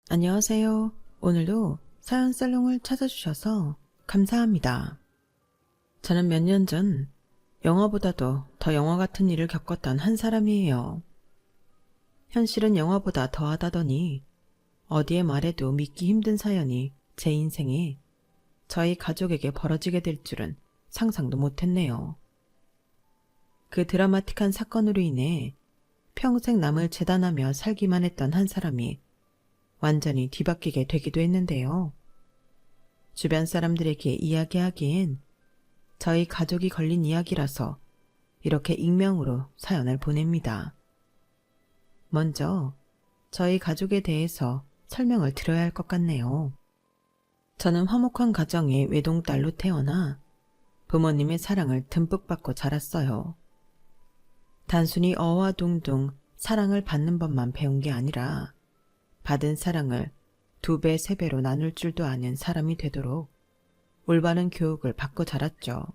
안녕하세요. 오늘도 사연 살롱을 찾아주셔서 감사합니다. 저는 몇 년 전 영화보다도 더 영화 같은 일을 겪었던 한 사람이에요. 현실은 영화보다 더하다더니 어디에 말해도 믿기 힘든 사연이 제 인생에 저희 가족에게 벌어지게 될 줄은 상상도 못했네요. 그 드라마틱한 사건으로 인해 평생 남을 재단하며 살기만 했던 한 사람이 완전히 뒤바뀌게 되기도 했는데요. 주변 사람들에게 이야기하기엔 저희 가족이 걸린 이야기라서 이렇게 익명으로 사연을 보냅니다. 먼저 저희 가족에 대해서 설명을 드려야 할 것 같네요. 저는 화목한 가정의 외동딸로 태어나 부모님의 사랑을 듬뿍 받고 자랐어요. 단순히 어와 동동 사랑을 받는 법만 배운 게 아니라 받은 사랑을 2배, 3배로 나눌 줄도 아는 사람이 되도록 올바른 교육을 받고 자랐죠.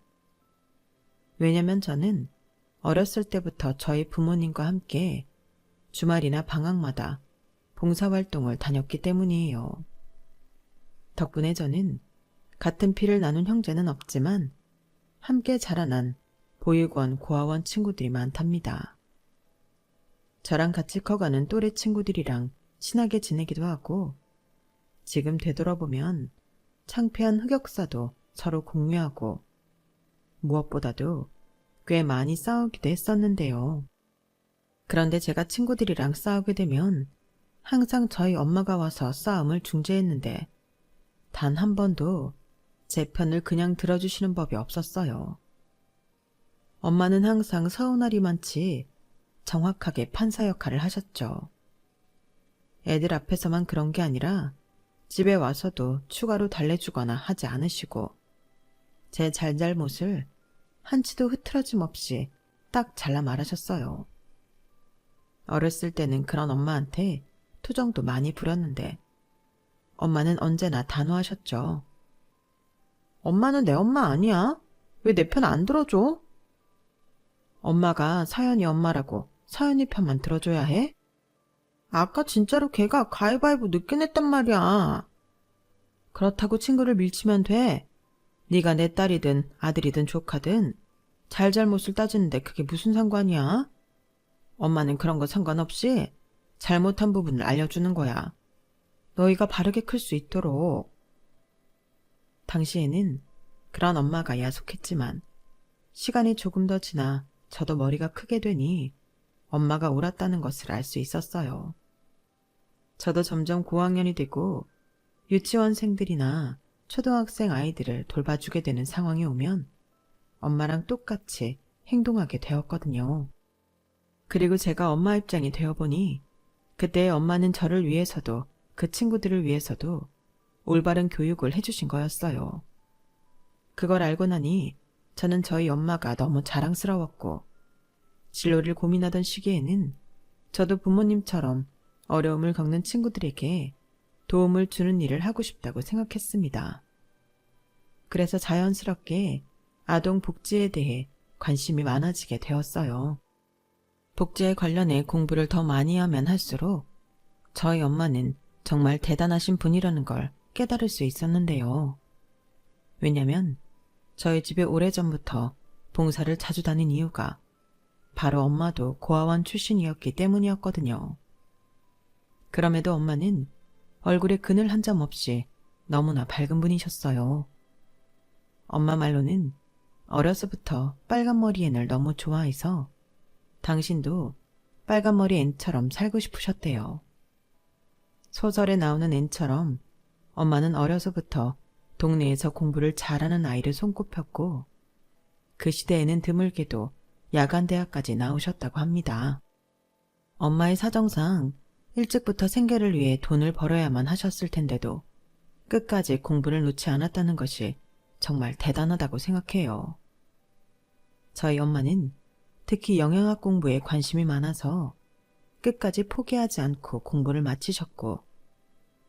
왜냐면 저는 어렸을 때부터 저희 부모님과 함께 주말이나 방학마다 봉사활동을 다녔기 때문이에요. 덕분에 저는 같은 피를 나눈 형제는 없지만 함께 자라난 보육원, 고아원 친구들이 많답니다. 저랑 같이 커가는 또래 친구들이랑 친하게 지내기도 하고 지금 되돌아보면 창피한 흑역사도 서로 공유하고 무엇보다도 꽤 많이 싸우기도 했었는데요. 그런데 제가 친구들이랑 싸우게 되면 항상 저희 엄마가 와서 싸움을 중재했는데 단 한 번도 제 편을 그냥 들어주시는 법이 없었어요. 엄마는 항상 서운하리만치 정확하게 판사 역할을 하셨죠. 애들 앞에서만 그런 게 아니라 집에 와서도 추가로 달래주거나 하지 않으시고 제 잘잘못을 한치도 흐트러짐 없이 딱 잘라 말하셨어요. 어렸을 때는 그런 엄마한테 투정도 많이 부렸는데 엄마는 언제나 단호하셨죠. 엄마는 내 엄마 아니야? 왜 내 편 안 들어줘? 엄마가 서연이 엄마라고 서연이 편만 들어줘야 해? 아까 진짜로 걔가 가위바위보 늦게 냈단 말이야. 그렇다고 친구를 밀치면 돼. 네가 내 딸이든 아들이든 조카든 잘잘못을 따지는데 그게 무슨 상관이야? 엄마는 그런 거 상관없이 잘못한 부분을 알려주는 거야. 너희가 바르게 클 수 있도록. 당시에는 그런 엄마가 야속했지만 시간이 조금 더 지나 저도 머리가 크게 되니 엄마가 옳았다는 것을 알 수 있었어요. 저도 점점 고학년이 되고 유치원생들이나 초등학생 아이들을 돌봐주게 되는 상황이 오면 엄마랑 똑같이 행동하게 되었거든요. 그리고 제가 엄마 입장이 되어보니 그때 엄마는 저를 위해서도 그 친구들을 위해서도 올바른 교육을 해주신 거였어요. 그걸 알고 나니 저는 저희 엄마가 너무 자랑스러웠고 진로를 고민하던 시기에는 저도 부모님처럼 어려움을 겪는 친구들에게 도움을 주는 일을 하고 싶다고 생각했습니다. 그래서 자연스럽게 아동 복지에 대해 관심이 많아지게 되었어요. 복지에 관련해 공부를 더 많이 하면 할수록 저희 엄마는 정말 대단하신 분이라는 걸 깨달을 수 있었는데요. 왜냐면 저희 집에 오래전부터 봉사를 자주 다닌 이유가 바로 엄마도 고아원 출신이었기 때문이었거든요. 그럼에도 엄마는 얼굴에 그늘 한 점 없이 너무나 밝은 분이셨어요. 엄마 말로는 어려서부터 빨간머리 앤을 너무 좋아해서 당신도 빨간머리 앤처럼 살고 싶으셨대요. 소설에 나오는 앤처럼 엄마는 어려서부터 동네에서 공부를 잘하는 아이를 손꼽혔고 그 시대에는 드물게도 야간대학까지 나오셨다고 합니다. 엄마의 사정상 일찍부터 생계를 위해 돈을 벌어야만 하셨을 텐데도 끝까지 공부를 놓지 않았다는 것이 정말 대단하다고 생각해요. 저희 엄마는 특히 영양학 공부에 관심이 많아서 끝까지 포기하지 않고 공부를 마치셨고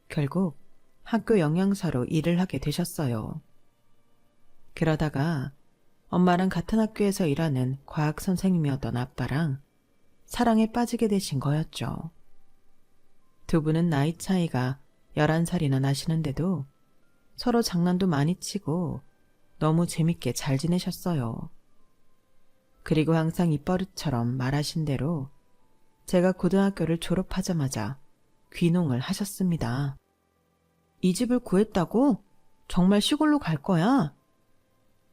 결국 학교 영양사로 일을 하게 되셨어요. 그러다가 엄마랑 같은 학교에서 일하는 과학 선생님이었던 아빠랑 사랑에 빠지게 되신 거였죠. 두 분은 나이 차이가 11살이나 나시는데도 서로 장난도 많이 치고 너무 재밌게 잘 지내셨어요. 그리고 항상 입버릇처럼 말하신 대로 제가 고등학교를 졸업하자마자 귀농을 하셨습니다. 이 집을 구했다고? 정말 시골로 갈 거야?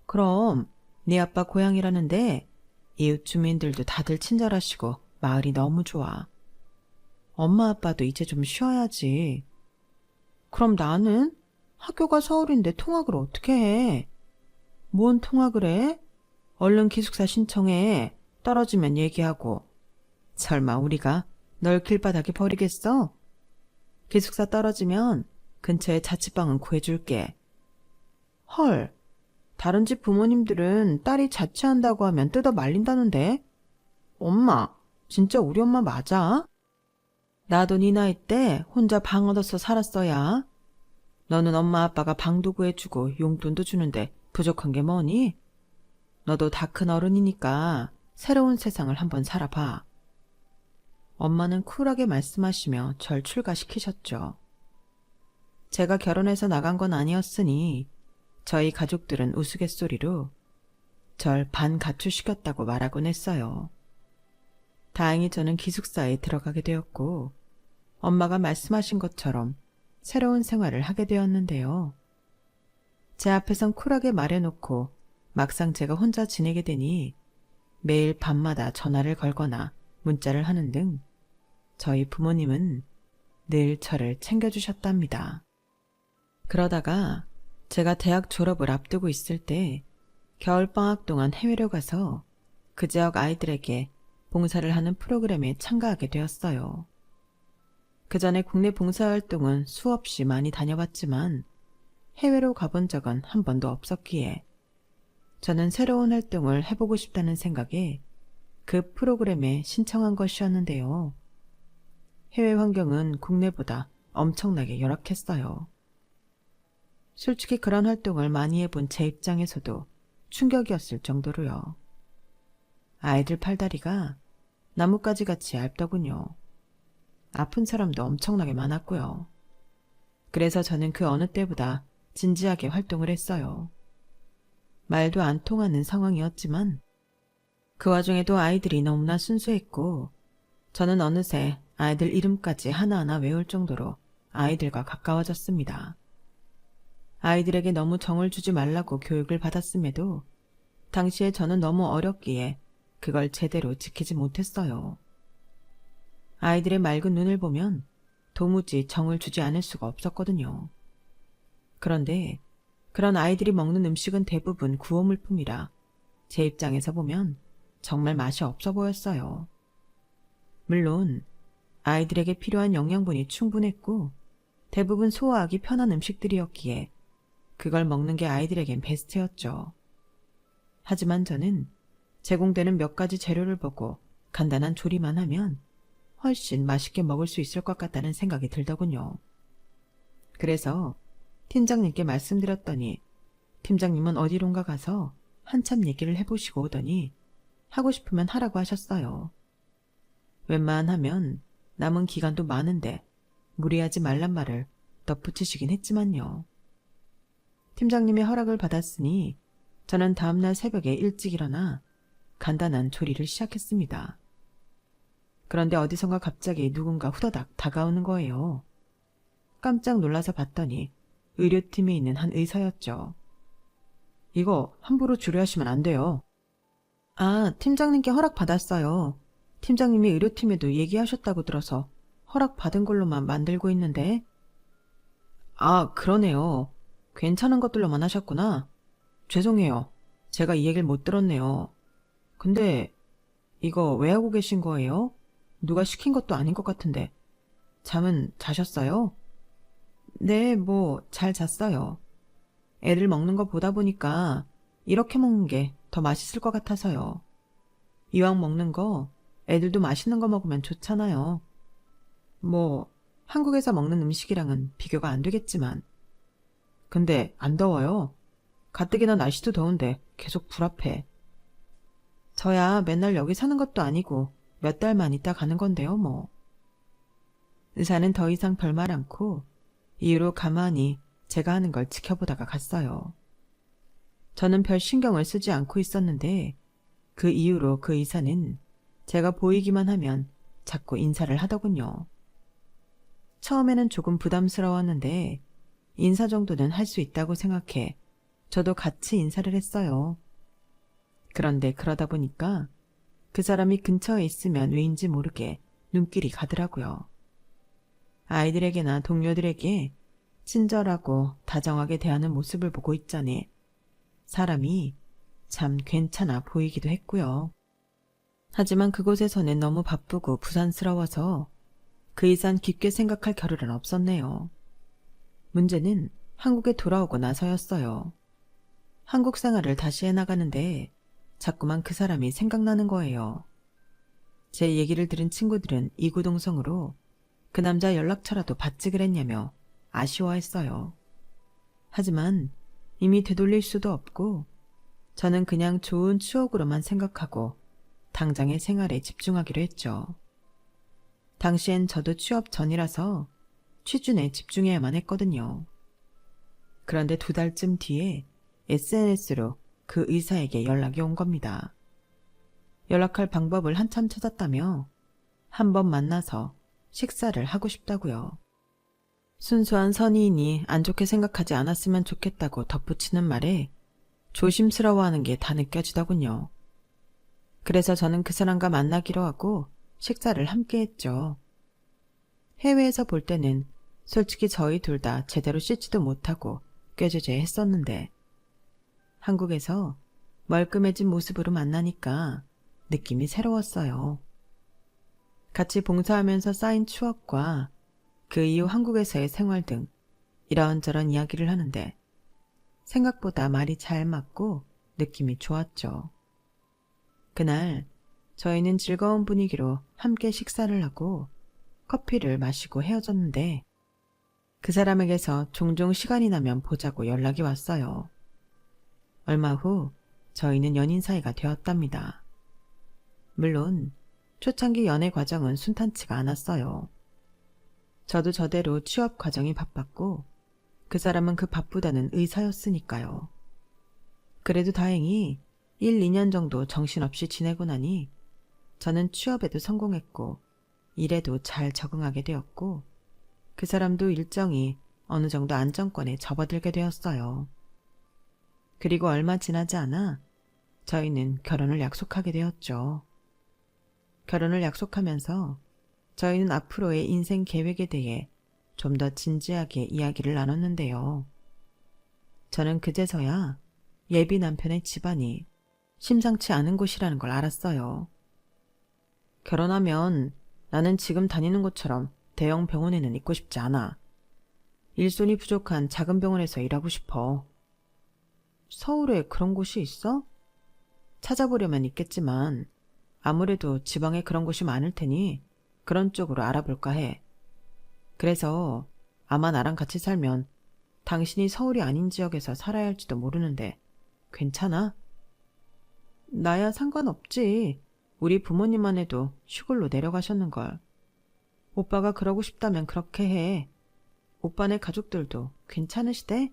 그럼 네 아빠 고향이라는데 이웃 주민들도 다들 친절하시고 마을이 너무 좋아. 엄마 아빠도 이제 좀 쉬어야지. 그럼 나는? 학교가 서울인데 통학을 어떻게 해? 뭔 통학을 해? 얼른 기숙사 신청해. 떨어지면 얘기하고. 설마 우리가 널 길바닥에 버리겠어? 기숙사 떨어지면 근처에 자취방은 구해줄게. 헐, 다른 집 부모님들은 딸이 자취한다고 하면 뜯어 말린다는데? 엄마, 진짜 우리 엄마 맞아? 나도 네 나이 때 혼자 방 얻어서 살았어야. 너는 엄마 아빠가 방도 구해주고 용돈도 주는데 부족한 게 뭐니? 너도 다 큰 어른이니까 새로운 세상을 한번 살아봐. 엄마는 쿨하게 말씀하시며 절 출가시키셨죠. 제가 결혼해서 나간 건 아니었으니 저희 가족들은 우스갯소리로 절 반가출시켰다고 말하곤 했어요. 다행히 저는 기숙사에 들어가게 되었고 엄마가 말씀하신 것처럼 새로운 생활을 하게 되었는데요. 제 앞에선 쿨하게 말해놓고 막상 제가 혼자 지내게 되니 매일 밤마다 전화를 걸거나 문자를 하는 등 저희 부모님은 늘 저를 챙겨주셨답니다. 그러다가 제가 대학 졸업을 앞두고 있을 때 겨울방학 동안 해외로 가서 그 지역 아이들에게 봉사를 하는 프로그램에 참가하게 되었어요. 그 전에 국내 봉사활동은 수없이 많이 다녀봤지만 해외로 가본 적은 한 번도 없었기에 저는 새로운 활동을 해보고 싶다는 생각에 그 프로그램에 신청한 것이었는데요. 해외 환경은 국내보다 엄청나게 열악했어요. 솔직히 그런 활동을 많이 해본 제 입장에서도 충격이었을 정도로요. 아이들 팔다리가 나뭇가지 같이 얇더군요. 아픈 사람도 엄청나게 많았고요. 그래서 저는 그 어느 때보다 진지하게 활동을 했어요. 말도 안 통하는 상황이었지만 그 와중에도 아이들이 너무나 순수했고 저는 어느새 아이들 이름까지 하나하나 외울 정도로 아이들과 가까워졌습니다. 아이들에게 너무 정을 주지 말라고 교육을 받았음에도 당시에 저는 너무 어렸기에 그걸 제대로 지키지 못했어요. 아이들의 맑은 눈을 보면 도무지 정을 주지 않을 수가 없었거든요. 그런데 그런 아이들이 먹는 음식은 대부분 구호물품이라 제 입장에서 보면 정말 맛이 없어 보였어요. 물론 아이들에게 필요한 영양분이 충분했고 대부분 소화하기 편한 음식들이었기에 그걸 먹는 게 아이들에겐 베스트였죠. 하지만 저는 제공되는 몇 가지 재료를 보고 간단한 조리만 하면 훨씬 맛있게 먹을 수 있을 것 같다는 생각이 들더군요. 그래서 팀장님께 말씀드렸더니 팀장님은 어디론가 가서 한참 얘기를 해보시고 오더니 하고 싶으면 하라고 하셨어요. 웬만하면 남은 기간도 많은데 무리하지 말란 말을 덧붙이시긴 했지만요. 팀장님의 허락을 받았으니 저는 다음날 새벽에 일찍 일어나 간단한 조리를 시작했습니다. 그런데 어디선가 갑자기 누군가 후다닥 다가오는 거예요. 깜짝 놀라서 봤더니 의료팀에 있는 한 의사였죠. 이거 함부로 조리하시면 안 돼요. 아, 팀장님께 허락받았어요. 팀장님이 의료팀에도 얘기하셨다고 들어서 허락받은 걸로만 만들고 있는데. 아, 그러네요. 괜찮은 것들로만 하셨구나. 죄송해요. 제가 이 얘기를 못 들었네요. 근데 이거 왜 하고 계신 거예요? 누가 시킨 것도 아닌 것 같은데. 잠은 자셨어요? 네, 뭐 잘 잤어요. 애들 먹는 거 보다 보니까 이렇게 먹는 게 더 맛있을 것 같아서요. 이왕 먹는 거 애들도 맛있는 거 먹으면 좋잖아요. 뭐 한국에서 먹는 음식이랑은 비교가 안 되겠지만. 근데 안 더워요. 가뜩이나 날씨도 더운데 계속 불 앞에. 저야 맨날 여기 사는 것도 아니고 몇 달만 있다 가는 건데요, 뭐. 의사는 더 이상 별말 않고 이후로 가만히 제가 하는 걸 지켜보다가 갔어요. 저는 별 신경을 쓰지 않고 있었는데 그 이후로 그 의사는 제가 보이기만 하면 자꾸 인사를 하더군요. 처음에는 조금 부담스러웠는데 인사 정도는 할 수 있다고 생각해 저도 같이 인사를 했어요. 그런데 그러다 보니까 그 사람이 근처에 있으면 왜인지 모르게 눈길이 가더라고요. 아이들에게나 동료들에게 친절하고 다정하게 대하는 모습을 보고 있자니 사람이 참 괜찮아 보이기도 했고요. 하지만 그곳에서는 너무 바쁘고 부산스러워서 그 이상 깊게 생각할 겨를은 없었네요. 문제는 한국에 돌아오고 나서였어요. 한국 생활을 다시 해나가는데 자꾸만 그 사람이 생각나는 거예요. 제 얘기를 들은 친구들은 이구동성으로 그 남자 연락처라도 받지 그랬냐며 아쉬워했어요. 하지만 이미 되돌릴 수도 없고 저는 그냥 좋은 추억으로만 생각하고 당장의 생활에 집중하기로 했죠. 당시엔 저도 취업 전이라서 취준에 집중해야만 했거든요. 그런데 2달쯤 뒤에 SNS로 그 의사에게 연락이 온 겁니다. 연락할 방법을 한참 찾았다며 한번 만나서 식사를 하고 싶다고요. 순수한 선의이니 안 좋게 생각하지 않았으면 좋겠다고 덧붙이는 말에 조심스러워하는 게 다 느껴지더군요. 그래서 저는 그 사람과 만나기로 하고 식사를 함께 했죠. 해외에서 볼 때는 솔직히 저희 둘 다 제대로 씻지도 못하고 꾀죄죄 했었는데 한국에서 멀끔해진 모습으로 만나니까 느낌이 새로웠어요. 같이 봉사하면서 쌓인 추억과 그 이후 한국에서의 생활 등 이런저런 이야기를 하는데 생각보다 말이 잘 맞고 느낌이 좋았죠. 그날 저희는 즐거운 분위기로 함께 식사를 하고 커피를 마시고 헤어졌는데 그 사람에게서 종종 시간이 나면 보자고 연락이 왔어요. 얼마 후 저희는 연인 사이가 되었답니다. 물론 초창기 연애 과정은 순탄치가 않았어요. 저도 저대로 취업 과정이 바빴고 그 사람은 그 바쁘다는 의사였으니까요. 그래도 다행히 1, 2년 정도 정신없이 지내고 나니 저는 취업에도 성공했고 일에도 잘 적응하게 되었고 그 사람도 일정이 어느 정도 안정권에 접어들게 되었어요. 그리고 얼마 지나지 않아 저희는 결혼을 약속하게 되었죠. 결혼을 약속하면서 저희는 앞으로의 인생 계획에 대해 좀 더 진지하게 이야기를 나눴는데요. 저는 그제서야 예비 남편의 집안이 심상치 않은 곳이라는 걸 알았어요. 결혼하면 나는 지금 다니는 곳처럼 대형 병원에는 있고 싶지 않아. 일손이 부족한 작은 병원에서 일하고 싶어. 서울에 그런 곳이 있어? 찾아보려면 있겠지만 아무래도 지방에 그런 곳이 많을 테니 그런 쪽으로 알아볼까 해. 그래서 아마 나랑 같이 살면 당신이 서울이 아닌 지역에서 살아야 할지도 모르는데 괜찮아? 나야 상관없지. 우리 부모님만 해도 시골로 내려가셨는걸. 오빠가 그러고 싶다면 그렇게 해. 오빠네 가족들도 괜찮으시대?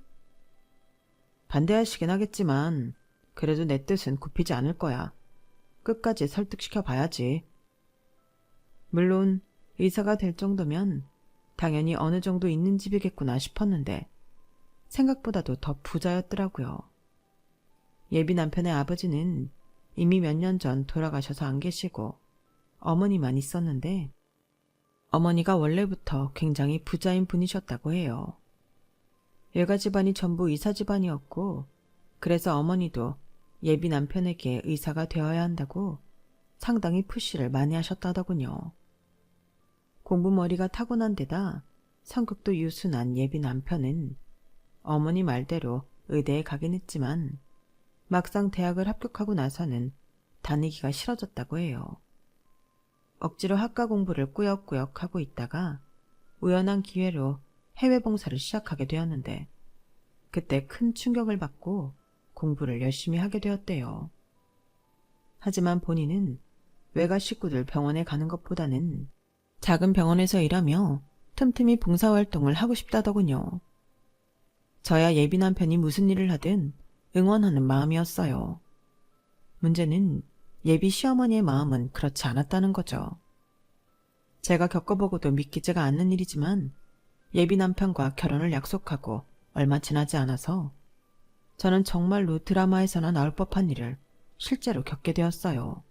반대하시긴 하겠지만 그래도 내 뜻은 굽히지 않을 거야. 끝까지 설득시켜 봐야지. 물론 의사가 될 정도면 당연히 어느 정도 있는 집이겠구나 싶었는데 생각보다도 더 부자였더라고요. 예비 남편의 아버지는 이미 몇 년 전 돌아가셔서 안 계시고 어머니만 있었는데 어머니가 원래부터 굉장히 부자인 분이셨다고 해요. 일가 집안이 전부 의사 집안이었고 그래서 어머니도 예비 남편에게 의사가 되어야 한다고 상당히 푸시를 많이 하셨다더군요. 공부머리가 타고난 데다 성격도 유순한 예비 남편은 어머니 말대로 의대에 가긴 했지만 막상 대학을 합격하고 나서는 다니기가 싫어졌다고 해요. 억지로 학과 공부를 꾸역꾸역 하고 있다가 우연한 기회로 해외 봉사를 시작하게 되었는데 그때 큰 충격을 받고 공부를 열심히 하게 되었대요. 하지만 본인은 외가 식구들 병원에 가는 것보다는 작은 병원에서 일하며 틈틈이 봉사활동을 하고 싶다더군요. 저야 예비 남편이 무슨 일을 하든 응원하는 마음이었어요. 문제는 예비 시어머니의 마음은 그렇지 않았다는 거죠. 제가 겪어보고도 믿기지가 않는 일이지만 예비 남편과 결혼을 약속하고 얼마 지나지 않아서 저는 정말로 드라마에서나 나올 법한 일을 실제로 겪게 되었어요.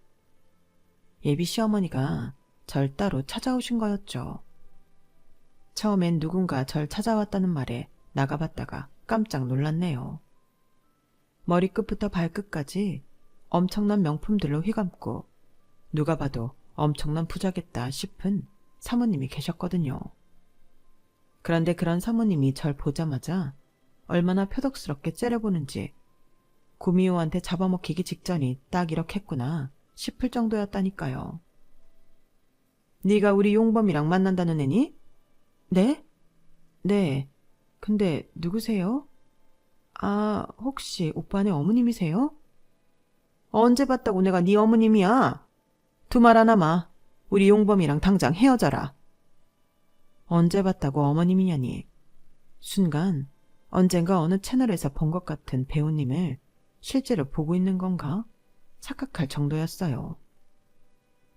예비 시어머니가 절 따로 찾아오신 거였죠. 처음엔 누군가 절 찾아왔다는 말에 나가봤다가 깜짝 놀랐네요. 머리끝부터 발끝까지 엄청난 명품들로 휘감고 누가 봐도 엄청난 부자겠다 싶은 사모님이 계셨거든요. 그런데 그런 사모님이 절 보자마자 얼마나 표독스럽게 째려보는지 구미호한테 잡아먹히기 직전이 딱 이렇겠구나 싶을 정도였다니까요. 네가 우리 용범이랑 만난다는 애니? 네? 네. 근데 누구세요? 아, 혹시 오빠네 어머님이세요? 언제 봤다고 내가 네 어머님이야? 두 말 하나마. 우리 용범이랑 당장 헤어져라. 언제 봤다고 어머님이냐니. 순간 언젠가 어느 채널에서 본 것 같은 배우님을 실제로 보고 있는 건가 착각할 정도였어요.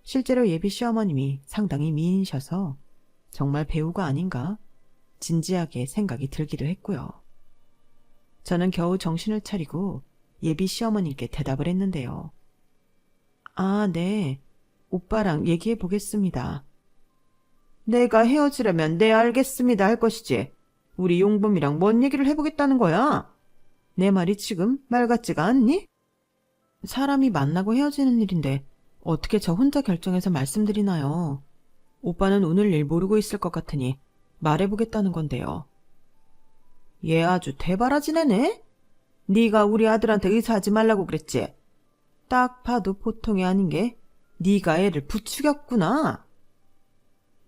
실제로 예비 시어머님이 상당히 미인이셔서 정말 배우가 아닌가 진지하게 생각이 들기도 했고요. 저는 겨우 정신을 차리고 예비 시어머니께 대답을 했는데요. 아, 네. 오빠랑 얘기해 보겠습니다. 내가 헤어지려면 네 알겠습니다 할 것이지. 우리 용범이랑 뭔 얘기를 해보겠다는 거야? 내 말이 지금 말 같지가 않니? 사람이 만나고 헤어지는 일인데 어떻게 저 혼자 결정해서 말씀드리나요? 오빠는 오늘 일 모르고 있을 것 같으니 말해보겠다는 건데요. 얘 아주 대바라지네네? 네가 우리 아들한테 의사하지 말라고 그랬지? 딱 봐도 보통이 아닌 게 네가 애를 부추겼구나.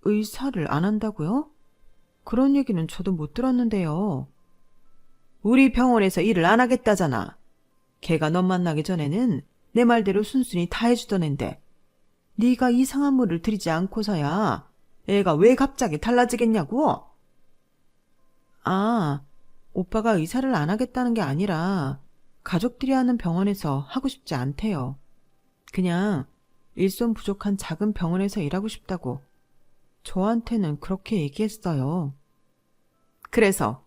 의사를 안 한다고요? 그런 얘기는 저도 못 들었는데요. 우리 병원에서 일을 안 하겠다잖아. 걔가 너 만나기 전에는 내 말대로 순순히 다 해주던 앤데 네가 이상한 물을 들이지 않고서야 애가 왜 갑자기 달라지겠냐고? 아, 오빠가 의사를 안 하겠다는 게 아니라 가족들이 하는 병원에서 하고 싶지 않대요. 그냥 일손 부족한 작은 병원에서 일하고 싶다고 저한테는 그렇게 얘기했어요. 그래서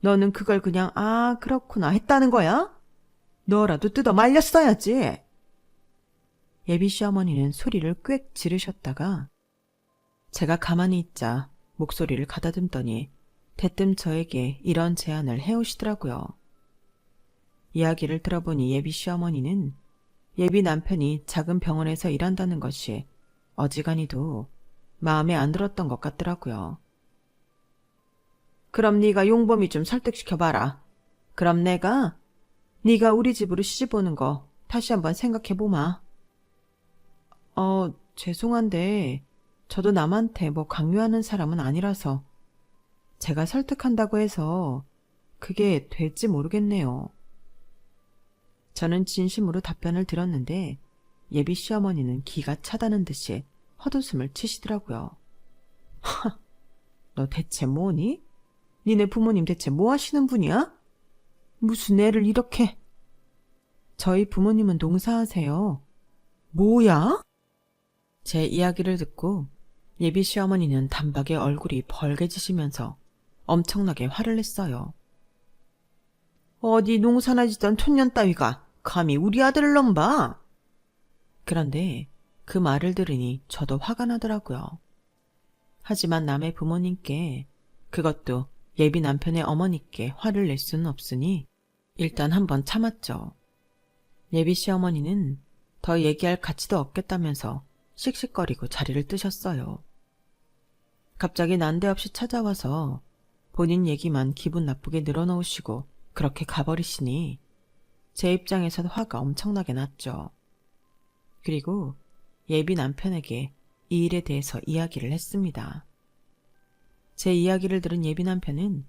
너는 그걸 그냥 아 그렇구나 했다는 거야? 너라도 뜯어 말렸어야지. 예비 시어머니는 소리를 꽥 지르셨다가 제가 가만히 있자 목소리를 가다듬더니 대뜸 저에게 이런 제안을 해오시더라고요. 이야기를 들어보니 예비 시어머니는 예비 남편이 작은 병원에서 일한다는 것이 어지간히도 마음에 안 들었던 것 같더라고요. 그럼 네가 용범이 좀 설득시켜봐라. 그럼 내가 네가 우리 집으로 시집 오는 거 다시 한번 생각해보마. 죄송한데 저도 남한테 뭐 강요하는 사람은 아니라서 제가 설득한다고 해서 그게 될지 모르겠네요. 저는 진심으로 답변을 들었는데 예비 시어머니는 기가 차다는 듯이 헛웃음을 치시더라고요. 너 대체 뭐니? 니네 부모님 대체 뭐 하시는 분이야? 무슨 애를 이렇게... 저희 부모님은 농사하세요. 뭐야? 제 이야기를 듣고 예비 시어머니는 단박에 얼굴이 벌개지시면서 엄청나게 화를 냈어요. 어디 농사나 짓던 촌년 따위가 감히 우리 아들을 넘봐? 그런데 그 말을 들으니 저도 화가 나더라고요. 하지만 남의 부모님께, 그것도 예비 남편의 어머니께 화를 낼 수는 없으니 일단 한번 참았죠. 예비 시어머니는 더 얘기할 가치도 없겠다면서 씩씩거리고 자리를 뜨셨어요. 갑자기 난데없이 찾아와서 본인 얘기만 기분 나쁘게 늘어놓으시고 그렇게 가버리시니 제 입장에서도 화가 엄청나게 났죠. 그리고 예비 남편에게 이 일에 대해서 이야기를 했습니다. 제 이야기를 들은 예비 남편은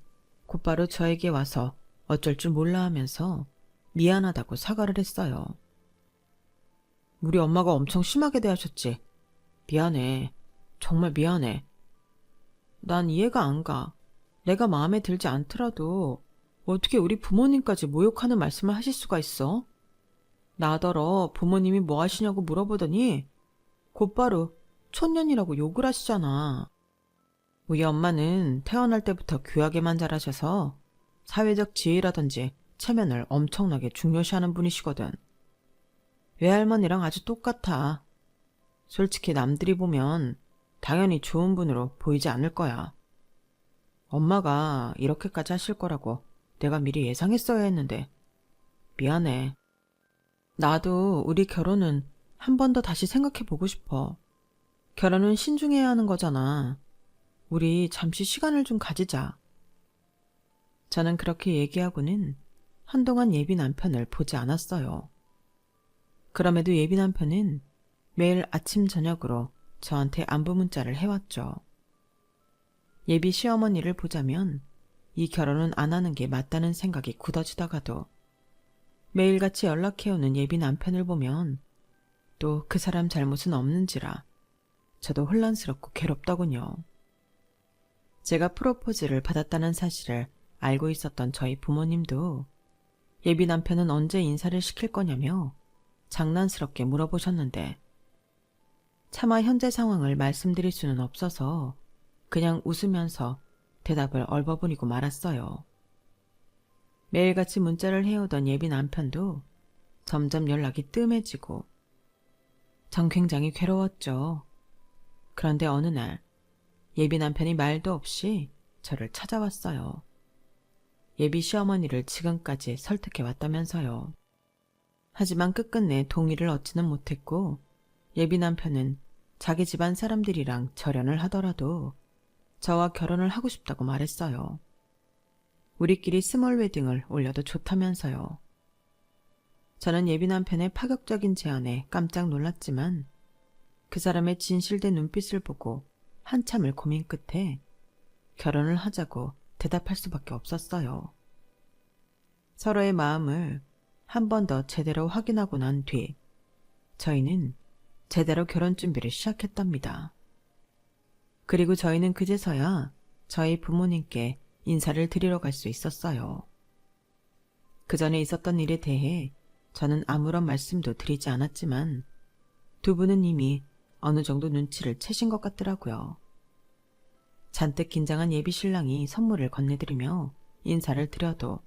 곧바로 저에게 와서 어쩔 줄 몰라 하면서 미안하다고 사과를 했어요. 우리 엄마가 엄청 심하게 대하셨지. 미안해. 정말 미안해. 난 이해가 안 가. 내가 마음에 들지 않더라도 어떻게 우리 부모님까지 모욕하는 말씀을 하실 수가 있어? 나더러 부모님이 뭐 하시냐고 물어보더니 곧바로 촌년이라고 욕을 하시잖아. 우리 엄마는 태어날 때부터 귀하게만 자라셔서 사회적 지위라든지 체면을 엄청나게 중요시하는 분이시거든. 외할머니랑 아주 똑같아. 솔직히 남들이 보면 당연히 좋은 분으로 보이지 않을 거야. 엄마가 이렇게까지 하실 거라고 내가 미리 예상했어야 했는데 미안해. 나도 우리 결혼은 한 번 더 다시 생각해 보고 싶어. 결혼은 신중해야 하는 거잖아. 우리 잠시 시간을 좀 가지자. 저는 그렇게 얘기하고는 한동안 예비 남편을 보지 않았어요. 그럼에도 예비 남편은 매일 아침 저녁으로 저한테 안부 문자를 해왔죠. 예비 시어머니를 보자면 이 결혼은 안 하는 게 맞다는 생각이 굳어지다가도 매일같이 연락해오는 예비 남편을 보면 또 그 사람 잘못은 없는지라 저도 혼란스럽고 괴롭더군요. 제가 프로포즈를 받았다는 사실을 알고 있었던 저희 부모님도 예비 남편은 언제 인사를 시킬 거냐며 장난스럽게 물어보셨는데 차마 현재 상황을 말씀드릴 수는 없어서 그냥 웃으면서 대답을 얼버무리고 말았어요. 매일같이 문자를 해오던 예비 남편도 점점 연락이 뜸해지고 전 굉장히 괴로웠죠. 그런데 어느 날 예비 남편이 말도 없이 저를 찾아왔어요. 예비 시어머니를 지금까지 설득해왔다면서요. 하지만 끝끝내 동의를 얻지는 못했고 예비 남편은 자기 집안 사람들이랑 절연을 하더라도 저와 결혼을 하고 싶다고 말했어요. 우리끼리 스몰 웨딩을 올려도 좋다면서요. 저는 예비 남편의 파격적인 제안에 깜짝 놀랐지만 그 사람의 진실된 눈빛을 보고 한참을 고민 끝에 결혼을 하자고 대답할 수밖에 없었어요. 서로의 마음을 한 번 더 제대로 확인하고 난 뒤 저희는 제대로 결혼 준비를 시작했답니다. 그리고 저희는 그제서야 저희 부모님께 인사를 드리러 갈 수 있었어요. 그 전에 있었던 일에 대해 저는 아무런 말씀도 드리지 않았지만 두 분은 이미 어느 정도 눈치를 채신 것 같더라고요. 잔뜩 긴장한 예비 신랑이 선물을 건네드리며 인사를 드려도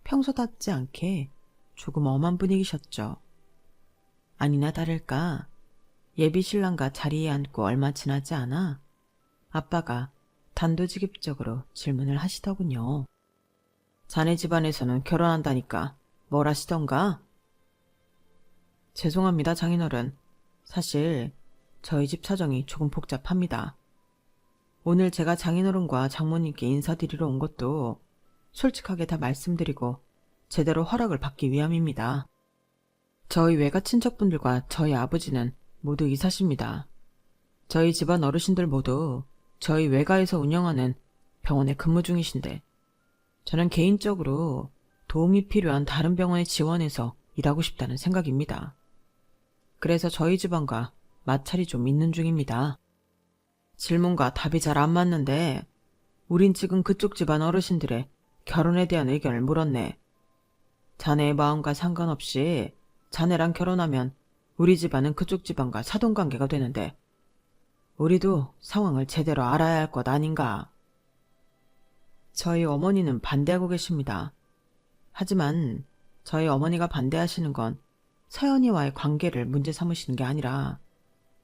평소답지 않게 조금 엄한 분위기셨죠. 아니나 다를까 예비 신랑과 자리에 앉고 얼마 지나지 않아 아빠가 단도직입적으로 질문을 하시더군요. 자네 집안에서는 결혼한다니까 뭘 하시던가? 죄송합니다, 장인어른. 사실 저희 집 사정이 조금 복잡합니다. 오늘 제가 장인어른과 장모님께 인사드리러 온 것도 솔직하게 다 말씀드리고 제대로 허락을 받기 위함입니다. 저희 외가 친척분들과 저희 아버지는 모두 이사십니다. 저희 집안 어르신들 모두 저희 외가에서 운영하는 병원에 근무 중이신데 저는 개인적으로 도움이 필요한 다른 병원에 지원해서 일하고 싶다는 생각입니다. 그래서 저희 집안과 마찰이 좀 있는 중입니다. 질문과 답이 잘 안 맞는데 우린 지금 그쪽 집안 어르신들의 결혼에 대한 의견을 물었네. 자네의 마음과 상관없이 자네랑 결혼하면 우리 집안은 그쪽 집안과 사돈관계가 되는데 우리도 상황을 제대로 알아야 할 것 아닌가. 저희 어머니는 반대하고 계십니다. 하지만 저희 어머니가 반대하시는 건 서연이와의 관계를 문제 삼으시는 게 아니라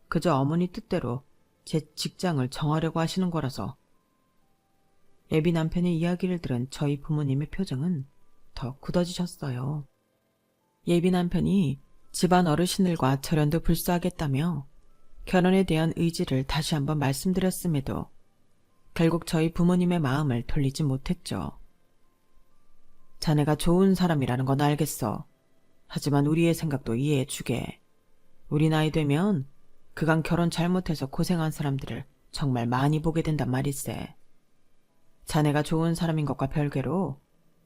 그저 어머니 뜻대로 제 직장을 정하려고 하시는 거라서. 예비 남편의 이야기를 들은 저희 부모님의 표정은 더 굳어지셨어요. 예비 남편이 집안 어르신들과 절연도 불사하겠다며 결혼에 대한 의지를 다시 한번 말씀드렸음에도 결국 저희 부모님의 마음을 돌리지 못했죠. 자네가 좋은 사람이라는 건 알겠어. 하지만 우리의 생각도 이해해주게. 우리 나이 되면 그간 결혼 잘못해서 고생한 사람들을 정말 많이 보게 된단 말일세. 자네가 좋은 사람인 것과 별개로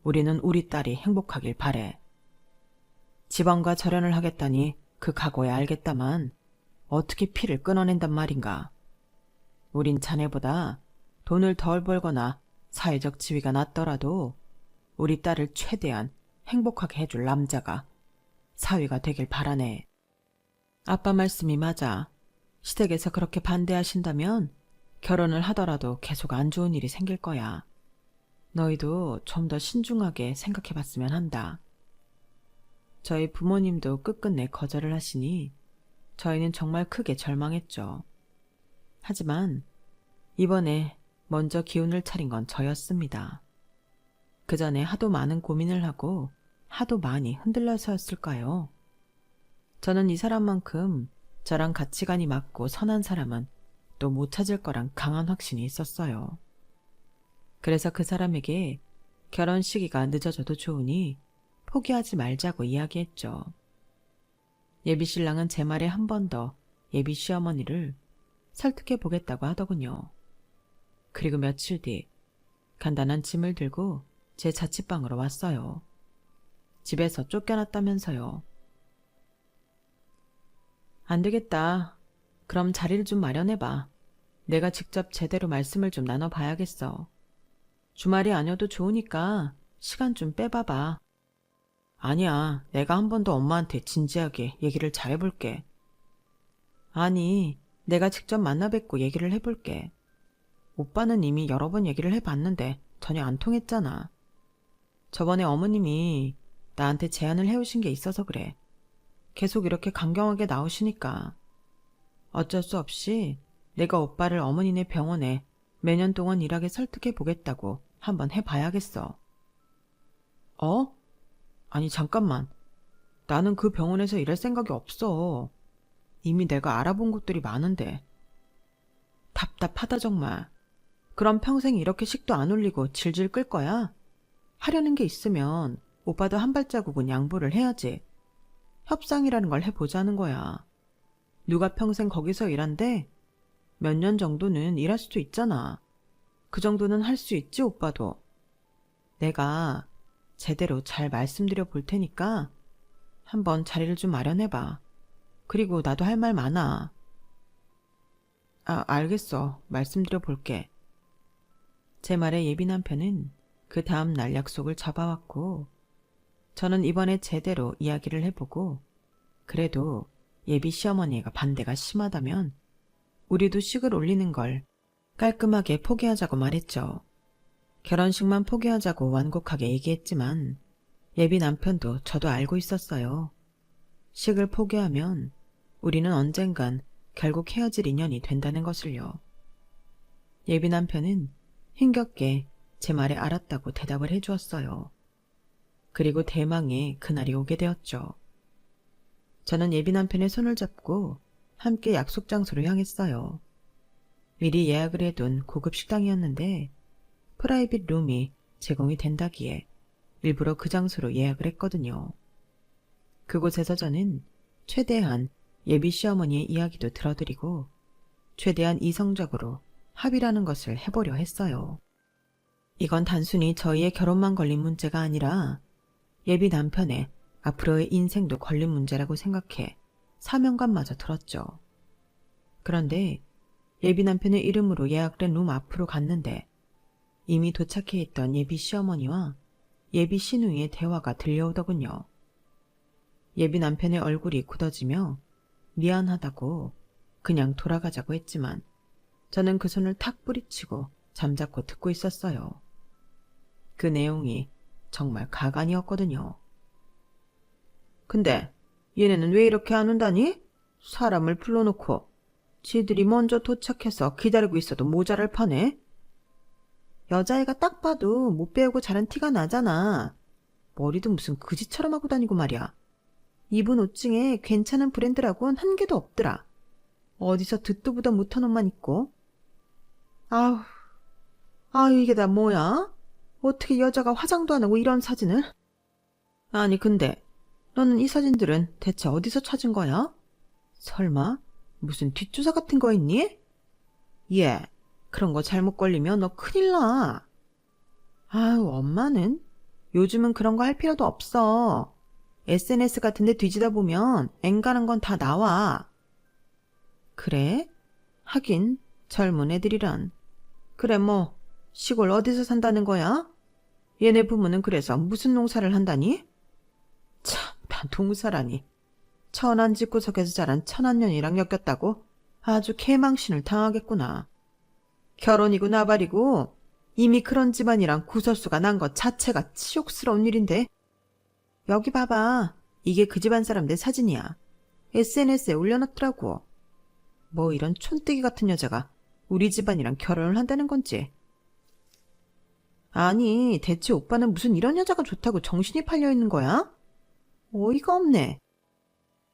우리는 우리 딸이 행복하길 바래. 집안과 절연을 하겠다니 그 각오야 알겠다만 어떻게 피를 끊어낸단 말인가. 우린 자네보다 돈을 덜 벌거나 사회적 지위가 낮더라도 우리 딸을 최대한 행복하게 해줄 남자가 사위가 되길 바라네. 아빠 말씀이 맞아. 시댁에서 그렇게 반대하신다면 결혼을 하더라도 계속 안 좋은 일이 생길 거야. 너희도 좀 더 신중하게 생각해봤으면 한다. 저희 부모님도 끝끝내 거절을 하시니 저희는 정말 크게 절망했죠. 하지만 이번에 먼저 기운을 차린 건 저였습니다. 그 전에 하도 많은 고민을 하고 하도 많이 흔들려서였을까요? 저는 이 사람만큼 저랑 가치관이 맞고 선한 사람은 또 못 찾을 거란 강한 확신이 있었어요. 그래서 그 사람에게 결혼 시기가 늦어져도 좋으니 포기하지 말자고 이야기했죠. 예비 신랑은 제 말에 한 번 더 예비 시어머니를 설득해 보겠다고 하더군요. 그리고 며칠 뒤 간단한 짐을 들고 제 자취방으로 왔어요. 집에서 쫓겨났다면서요. 안 되겠다. 그럼 자리를 좀 마련해봐. 내가 직접 제대로 말씀을 좀 나눠봐야겠어. 주말이 아니어도 좋으니까 시간 좀 빼봐봐. 아니야, 내가 한 번 더 엄마한테 진지하게 얘기를 잘해볼게. 아니, 내가 직접 만나 뵙고 얘기를 해볼게. 오빠는 이미 여러 번 얘기를 해봤는데 전혀 안 통했잖아. 저번에 어머님이 나한테 제안을 해오신 게 있어서 그래. 계속 이렇게 강경하게 나오시니까 어쩔 수 없이 내가 오빠를 어머니네 병원에 몇 년 동안 일하게 설득해 보겠다고 한번 해봐야겠어. 어? 아니 잠깐만. 나는 그 병원에서 일할 생각이 없어. 이미 내가 알아본 곳들이 많은데. 답답하다 정말. 그럼 평생 이렇게 식도 안 올리고 질질 끌 거야? 하려는 게 있으면 오빠도 한 발자국은 양보를 해야지. 협상이라는 걸 해보자는 거야. 누가 평생 거기서 일한대? 몇 년 정도는 일할 수도 있잖아. 그 정도는 할 수 있지 오빠도. 내가 제대로 잘 말씀드려 볼 테니까 한번 자리를 좀 마련해봐. 그리고 나도 할 말 많아. 알겠어. 말씀드려 볼게. 제 말에 예비 남편은 그 다음 날 약속을 잡아왔고 저는 이번에 제대로 이야기를 해보고 그래도 예비 시어머니가 반대가 심하다면 우리도 식을 올리는 걸 깔끔하게 포기하자고 말했죠. 결혼식만 포기하자고 완곡하게 얘기했지만 예비 남편도 저도 알고 있었어요. 식을 포기하면 우리는 언젠간 결국 헤어질 인연이 된다는 것을요. 예비 남편은 힘겹게 제 말에 알았다고 대답을 해주었어요. 그리고 대망의 그날이 오게 되었죠. 저는 예비 남편의 손을 잡고 함께 약속 장소로 향했어요. 미리 예약을 해둔 고급 식당이었는데 프라이빗 룸이 제공이 된다기에 일부러 그 장소로 예약을 했거든요. 그곳에서 저는 최대한 예비 시어머니의 이야기도 들어드리고 최대한 이성적으로 합의라는 것을 해보려 했어요. 이건 단순히 저희의 결혼만 걸린 문제가 아니라 예비 남편의 앞으로의 인생도 걸린 문제라고 생각해 사명감마저 들었죠. 그런데 예비 남편의 이름으로 예약된 룸 앞으로 갔는데 이미 도착해 있던 예비 시어머니와 예비 시누이의 대화가 들려오더군요. 예비 남편의 얼굴이 굳어지며 미안하다고 그냥 돌아가자고 했지만 저는 그 손을 탁 뿌리치고 잠자코 듣고 있었어요. 그 내용이 정말 가관이었거든요. 근데 얘네는 왜 이렇게 안 온다니? 사람을 불러놓고 지들이 먼저 도착해서 기다리고 있어도 모자랄 판에? 여자애가 딱 봐도 못 배우고 자란 티가 나잖아. 머리도 무슨 그지처럼 하고 다니고 말이야. 입은 옷 중에 괜찮은 브랜드라고는 한 개도 없더라. 어디서 듣도 보도 못한 옷만 입고. 아우 이게 다 뭐야? 어떻게 여자가 화장도 안 하고 이런 사진을? 아니 근데 너는 이 사진들은 대체 어디서 찾은 거야? 설마 무슨 뒷조사 같은 거 있니? 예, 그런 거 잘못 걸리면 너 큰일 나. 아유, 엄마는 요즘은 그런 거 할 필요도 없어. SNS 같은 데 뒤지다 보면 앵간한 건 다 나와. 그래? 하긴 젊은 애들이란. 그래 뭐 시골 어디서 산다는 거야? 얘네 부모는 그래서 무슨 농사를 한다니? 참, 난 동사라니. 천안 집구석에서 자란 천안년이랑 엮였다고? 아주 개망신을 당하겠구나. 결혼이고 나발이고 이미 그런 집안이랑 구설수가 난 것 자체가 치욕스러운 일인데. 여기 봐봐. 이게 그 집안 사람들 사진이야. SNS에 올려놨더라고. 뭐 이런 촌뜨기 같은 여자가 우리 집안이랑 결혼을 한다는 건지. 아니, 대체 오빠는 무슨 이런 여자가 좋다고 정신이 팔려있는 거야? 어이가 없네.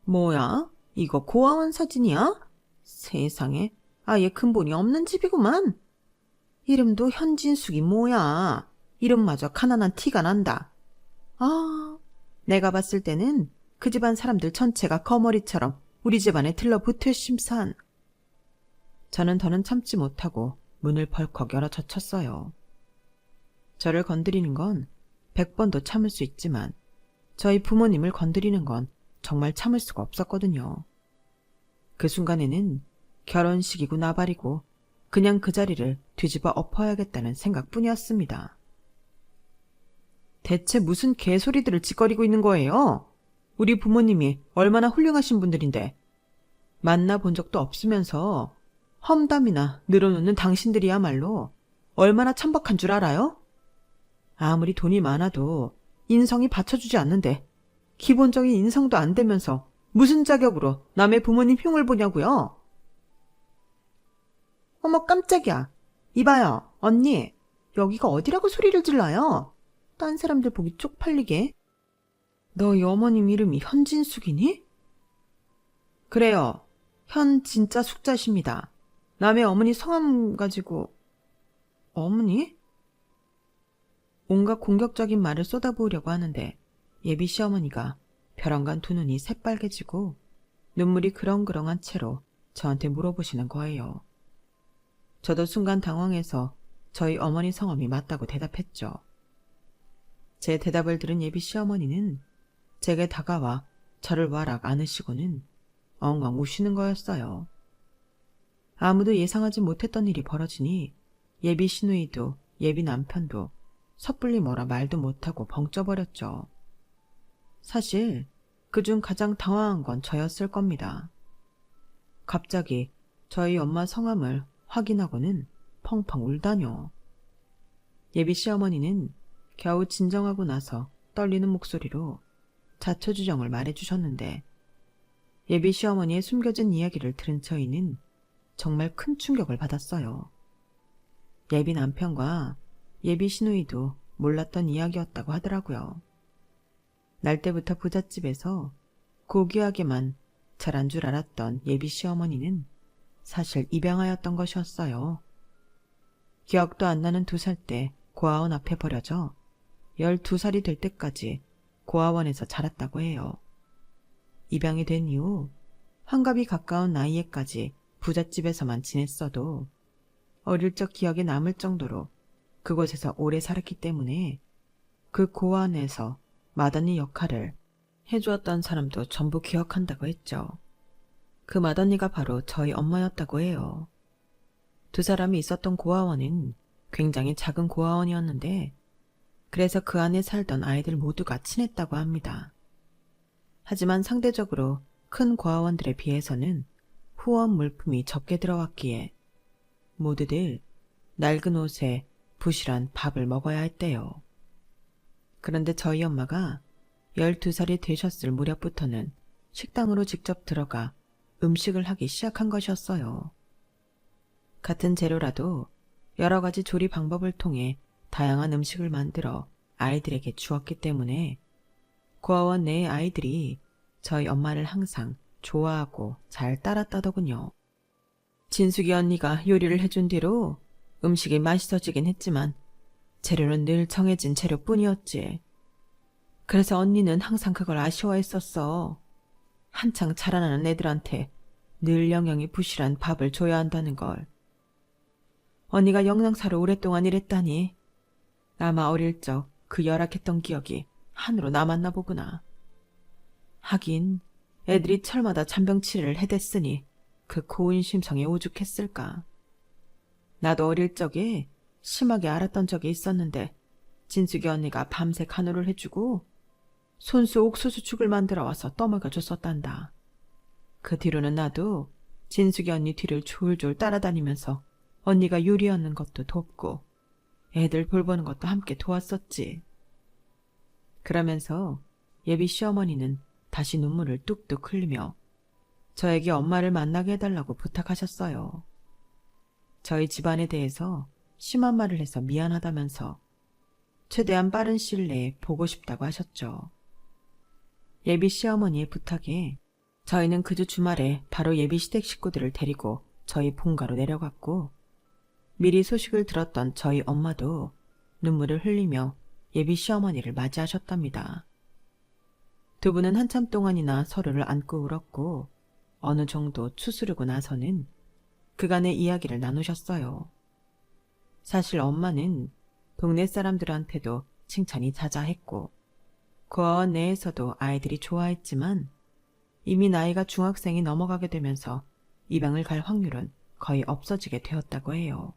뭐야? 이거 고아원 사진이야? 세상에, 아예 근본이 없는 집이구만. 이름도 현진숙이 뭐야. 이름마저 가난한 티가 난다. 아, 내가 봤을 때는 그 집안 사람들 전체가 거머리처럼 우리 집안에 들러붙을 심산. 저는 더는 참지 못하고 문을 벌컥 열어 젖혔어요. 저를 건드리는 건 100번도 참을 수 있지만 저희 부모님을 건드리는 건 정말 참을 수가 없었거든요. 그 순간에는 결혼식이고 나발이고 그냥 그 자리를 뒤집어 엎어야겠다는 생각뿐이었습니다. 대체 무슨 개소리들을 짓거리고 있는 거예요? 우리 부모님이 얼마나 훌륭하신 분들인데 만나본 적도 없으면서 험담이나 늘어놓는 당신들이야말로 얼마나 천박한 줄 알아요? 아무리 돈이 많아도 인성이 받쳐주지 않는데 기본적인 인성도 안 되면서 무슨 자격으로 남의 부모님 흉을 보냐고요? 어머 깜짝이야. 이봐요 언니. 여기가 어디라고 소리를 질러요? 딴 사람들 보기 쪽팔리게. 너희 어머님 이름이 현진숙이니? 그래요. 현 진짜 숙자십니다. 남의 어머니 성함 가지고. 어머니? 온갖 공격적인 말을 쏟아부으려고 하는데 예비 시어머니가 벼랑간 두 눈이 새빨개지고 눈물이 그렁그렁한 채로 저한테 물어보시는 거예요. 저도 순간 당황해서 저희 어머니 성함이 맞다고 대답했죠. 제 대답을 들은 예비 시어머니는 제게 다가와 저를 와락 안으시고는 엉엉 우시는 거였어요. 아무도 예상하지 못했던 일이 벌어지니 예비 시누이도 예비 남편도 섣불리 뭐라 말도 못하고 벙쪄버렸죠. 사실 그중 가장 당황한 건 저였을 겁니다. 갑자기 저희 엄마 성함을 확인하고는 펑펑 울다뇨. 예비 시어머니는 겨우 진정하고 나서 떨리는 목소리로 자초지정을 말해주셨는데 예비 시어머니의 숨겨진 이야기를 들은 저희는 정말 큰 충격을 받았어요. 예비 남편과 예비 시누이도 몰랐던 이야기였다고 하더라고요. 날 때부터 부잣집에서 고귀하게만 자란 줄 알았던 예비 시어머니는 사실 입양하였던 것이었어요. 기억도 안 나는 2살 때 고아원 앞에 버려져 12살이 될 때까지 고아원에서 자랐다고 해요. 입양이 된 이후 환갑이 가까운 나이에까지 부잣집에서만 지냈어도 어릴 적 기억에 남을 정도로 그곳에서 오래 살았기 때문에 그 고아원에서 맏언니 역할을 해주었던 사람도 전부 기억한다고 했죠. 그 맏언니가 바로 저희 엄마였다고 해요. 2사람이 있었던 고아원은 굉장히 작은 고아원이었는데 그래서 그 안에 살던 아이들 모두가 친했다고 합니다. 하지만 상대적으로 큰 고아원들에 비해서는 후원 물품이 적게 들어왔기에 모두들 낡은 옷에 부실한 밥을 먹어야 했대요. 그런데 저희 엄마가 12살이 되셨을 무렵부터는 식당으로 직접 들어가 음식을 하기 시작한 것이었어요. 같은 재료라도 여러 가지 조리 방법을 통해 다양한 음식을 만들어 아이들에게 주었기 때문에 고아원 내의 아이들이 저희 엄마를 항상 좋아하고 잘 따랐다더군요. 진숙이 언니가 요리를 해준 뒤로 음식이 맛있어지긴 했지만 재료는 늘 정해진 재료뿐이었지. 그래서 언니는 항상 그걸 아쉬워했었어. 한창 자라나는 애들한테 늘 영양이 부실한 밥을 줘야 한다는 걸. 언니가 영양사로 오랫동안 일했다니 아마 어릴 적 그 열악했던 기억이 한으로 남았나 보구나. 하긴 애들이 철마다 잔병치레를 해댔으니 그 고운 심성에 오죽했을까. 나도 어릴 적에 심하게 앓았던 적이 있었는데 진숙이 언니가 밤새 간호를 해주고 손수 옥수수죽을 만들어 와서 떠먹여 줬었단다. 그 뒤로는 나도 진숙이 언니 뒤를 졸졸 따라다니면서 언니가 요리 얻는 것도 돕고 애들 돌보는 것도 함께 도왔었지. 그러면서 예비 시어머니는 다시 눈물을 뚝뚝 흘리며 저에게 엄마를 만나게 해달라고 부탁하셨어요. 저희 집안에 대해서 심한 말을 해서 미안하다면서 최대한 빠른 시일 내에 보고 싶다고 하셨죠. 예비 시어머니의 부탁에 저희는 그 주 주말에 바로 예비 시댁 식구들을 데리고 저희 본가로 내려갔고 미리 소식을 들었던 저희 엄마도 눈물을 흘리며 예비 시어머니를 맞이하셨답니다. 두 분은 한참 동안이나 서로를 안고 울었고 어느 정도 추스르고 나서는 그간의 이야기를 나누셨어요. 사실 엄마는 동네 사람들한테도 칭찬이 자자했고 고아원 내에서도 아이들이 좋아했지만 이미 나이가 중학생이 넘어가게 되면서 입양을 갈 확률은 거의 없어지게 되었다고 해요.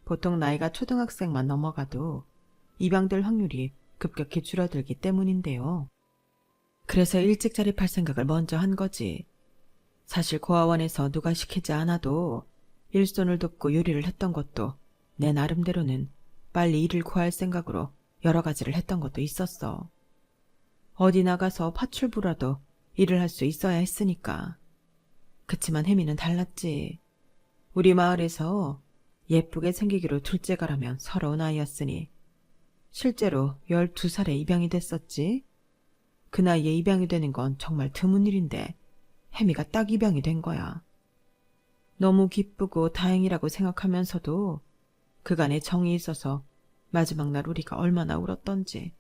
보통 나이가 초등학생만 넘어가도 입양될 확률이 급격히 줄어들기 때문인데요. 그래서 일찍 자립할 생각을 먼저 한 거지. 사실 고아원에서 누가 시키지 않아도 일손을 돕고 요리를 했던 것도 내 나름대로는 빨리 일을 구할 생각으로 여러 가지를 했던 것도 있었어. 어디 나가서 파출부라도 일을 할 수 있어야 했으니까. 그치만 혜미는 달랐지. 우리 마을에서 예쁘게 생기기로 둘째가라면 서러운 아이였으니 실제로 12살에 입양이 됐었지. 그 나이에 입양이 되는 건 정말 드문 일인데 혜미가 딱 입양이 된 거야. 너무 기쁘고 다행이라고 생각하면서도 그간에 정이 있어서 마지막 날 우리가 얼마나 울었던지.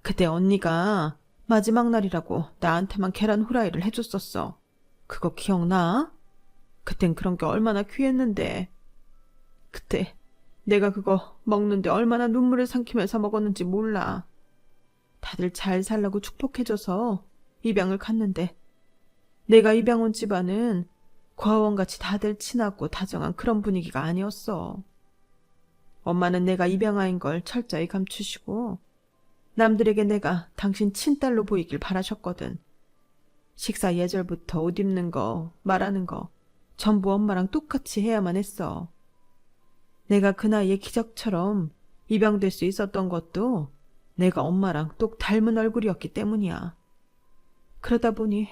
그때 언니가 마지막 날이라고 나한테만 계란 후라이를 해줬었어. 그거 기억나? 그땐 그런 게 얼마나 귀했는데. 그때 내가 그거 먹는데 얼마나 눈물을 삼키면서 먹었는지 몰라. 다들 잘 살라고 축복해줘서 입양을 갔는데 내가 입양 온 집안은 고아원같이 다들 친하고 다정한 그런 분위기가 아니었어. 엄마는 내가 입양아인 걸 철저히 감추시고 남들에게 내가 당신 친딸로 보이길 바라셨거든. 식사 예절부터 옷 입는 거, 말하는 거 전부 엄마랑 똑같이 해야만 했어. 내가 그 나이에 기적처럼 입양될 수 있었던 것도 내가 엄마랑 똑 닮은 얼굴이었기 때문이야. 그러다 보니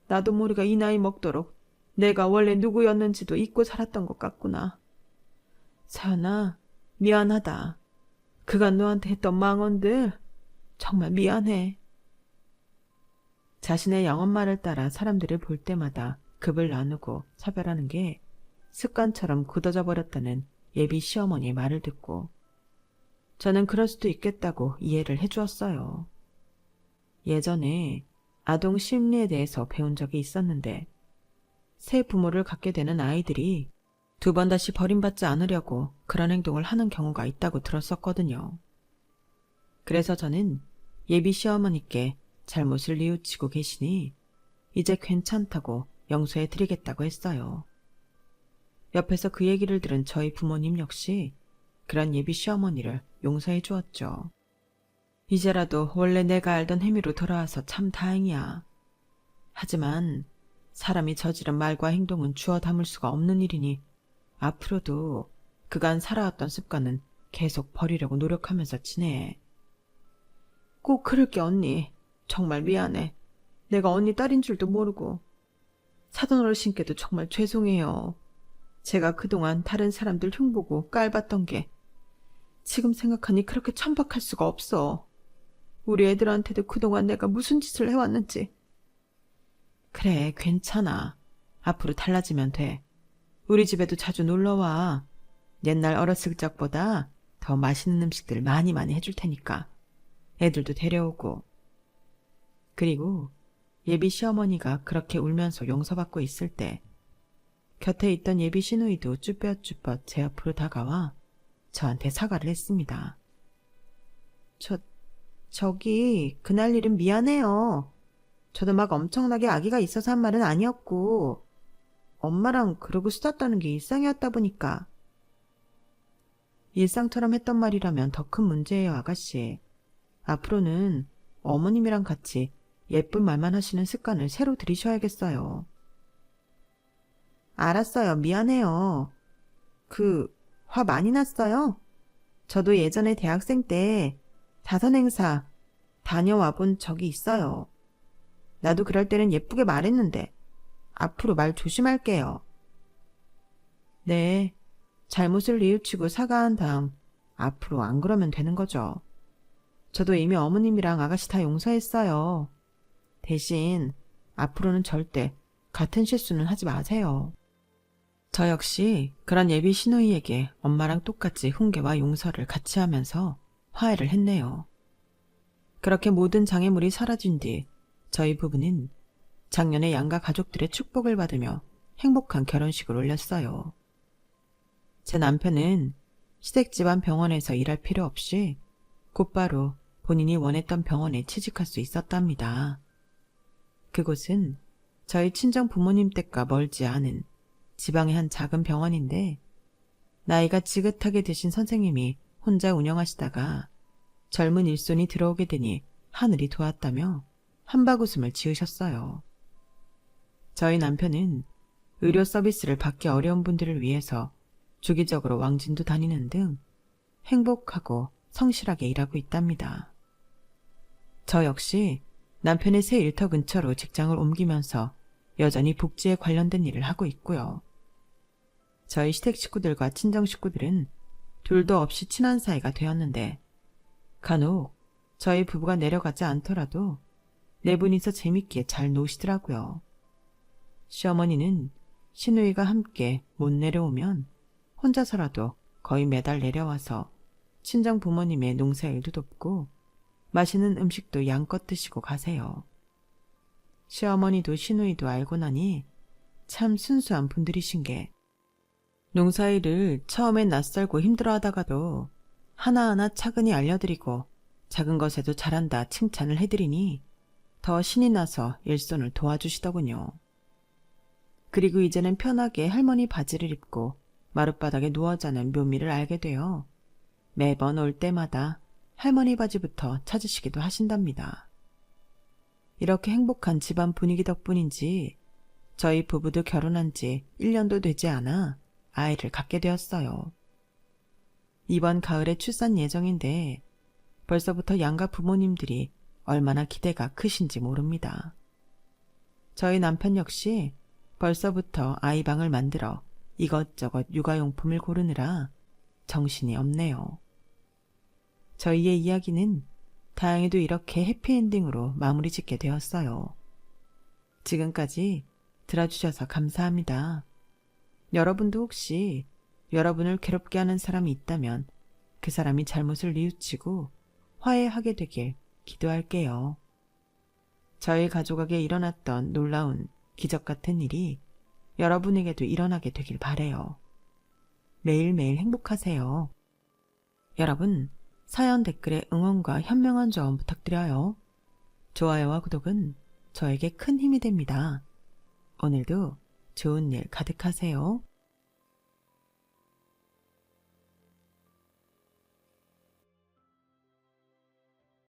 나도 모르게 이 나이 먹도록 내가 원래 누구였는지도 잊고 살았던 것 같구나. 서연아, 미안하다. 그간 너한테 했던 망언들 정말 미안해. 자신의 영엄마를 따라 사람들을 볼 때마다 급을 나누고 차별하는 게 습관처럼 굳어져 버렸다는 예비 시어머니의 말을 듣고 저는 그럴 수도 있겠다고 이해를 해주었어요. 예전에 아동 심리에 대해서 배운 적이 있었는데 새 부모를 갖게 되는 아이들이 두 번 다시 버림받지 않으려고 그런 행동을 하는 경우가 있다고 들었었거든요. 그래서 저는 예비 시어머니께 잘못을 뉘우치고 계시니 이제 괜찮다고 용서해 드리겠다고 했어요. 옆에서 그 얘기를 들은 저희 부모님 역시 그런 예비 시어머니를 용서해 주었죠. 이제라도 원래 내가 알던 혜미로 돌아와서 참 다행이야. 하지만 사람이 저지른 말과 행동은 주워 담을 수가 없는 일이니 앞으로도 그간 살아왔던 습관은 계속 버리려고 노력하면서 지내. 꼭 그럴게 언니. 정말 미안해. 내가 언니 딸인 줄도 모르고. 사돈 어르신께도 정말 죄송해요. 제가 그동안 다른 사람들 흉보고 깔봤던 게 지금 생각하니 그렇게 천박할 수가 없어. 우리 애들한테도 그동안 내가 무슨 짓을 해왔는지. 그래, 괜찮아. 앞으로 달라지면 돼. 우리 집에도 자주 놀러와. 옛날 어렸을 적보다 더 맛있는 음식들 많이 해줄 테니까. 애들도 데려오고. 그리고 예비 시어머니가 그렇게 울면서 용서받고 있을 때 곁에 있던 예비 시누이도 쭈뼛쭈뼛 제 앞으로 다가와 저한테 사과를 했습니다. 저기 그날 일은 미안해요. 저도 막 엄청나게 아기가 있어서 한 말은 아니었고 엄마랑 그러고 수다 떠는 게 일상이었다 보니까. 일상처럼 했던 말이라면 더 큰 문제예요, 아가씨. 앞으로는 어머님이랑 같이 예쁜 말만 하시는 습관을 새로 들이셔야겠어요. 알았어요. 미안해요. 화 많이 났어요? 저도 예전에 대학생 때 자선 행사 다녀와 본 적이 있어요. 나도 그럴 때는 예쁘게 말했는데 앞으로 말 조심할게요. 네, 잘못을 뉘우치고 사과한 다음 앞으로 안 그러면 되는 거죠. 저도 이미 어머님이랑 아가씨 다 용서했어요. 대신 앞으로는 절대 같은 실수는 하지 마세요. 저 역시 그런 예비 시누이에게 엄마랑 똑같이 훈계와 용서를 같이 하면서 화해를 했네요. 그렇게 모든 장애물이 사라진 뒤 저희 부부는 작년에 양가 가족들의 축복을 받으며 행복한 결혼식을 올렸어요. 제 남편은 시댁 집안 병원에서 일할 필요 없이 곧바로 본인이 원했던 병원에 취직할 수 있었답니다. 그곳은 저희 친정 부모님 댁과 멀지 않은 지방의 한 작은 병원인데 나이가 지긋하게 드신 선생님이 혼자 운영하시다가 젊은 일손이 들어오게 되니 하늘이 도왔다며 한바구음을 지으셨어요. 저희 남편은 의료 서비스를 받기 어려운 분들을 위해서 주기적으로 왕진도 다니는 등 행복하고 성실하게 일하고 있답니다. 저 역시 남편의 새 일터 근처로 직장을 옮기면서 여전히 복지에 관련된 일을 하고 있고요. 저희 시댁 식구들과 친정 식구들은 둘도 없이 친한 사이가 되었는데 간혹 저희 부부가 내려가지 않더라도 네 분이서 재밌게 잘 노시더라고요. 시어머니는 시누이가 함께 못 내려오면 혼자서라도 거의 매달 내려와서 친정 부모님의 농사일도 돕고 맛있는 음식도 양껏 드시고 가세요. 시어머니도 시누이도 알고 나니 참 순수한 분들이신 게 농사일을 처음엔 낯설고 힘들어하다가도 하나하나 차근히 알려드리고 작은 것에도 잘한다 칭찬을 해드리니 더 신이 나서 일손을 도와주시더군요. 그리고 이제는 편하게 할머니 바지를 입고 마룻바닥에 누워 자는 묘미를 알게 되어 매번 올 때마다 할머니 바지부터 찾으시기도 하신답니다. 이렇게 행복한 집안 분위기 덕분인지 저희 부부도 결혼한 지 1년도 되지 않아 아이를 갖게 되었어요. 이번 가을에 출산 예정인데 벌써부터 양가 부모님들이 얼마나 기대가 크신지 모릅니다. 저희 남편 역시 벌써부터 아이방을 만들어 이것저것 육아용품을 고르느라 정신이 없네요. 저희의 이야기는 다행히도 이렇게 해피엔딩으로 마무리 짓게 되었어요. 지금까지 들어주셔서 감사합니다. 여러분도 혹시 여러분을 괴롭게 하는 사람이 있다면 그 사람이 잘못을 뉘우치고 화해하게 되길 기도할게요. 저희 가족에게 일어났던 놀라운 기적 같은 일이 여러분에게도 일어나게 되길 바래요. 매일매일 행복하세요. 여러분, 사연 댓글에 응원과 현명한 조언 부탁드려요. 좋아요와 구독은 저에게 큰 힘이 됩니다. 오늘도 좋은 일 가득하세요.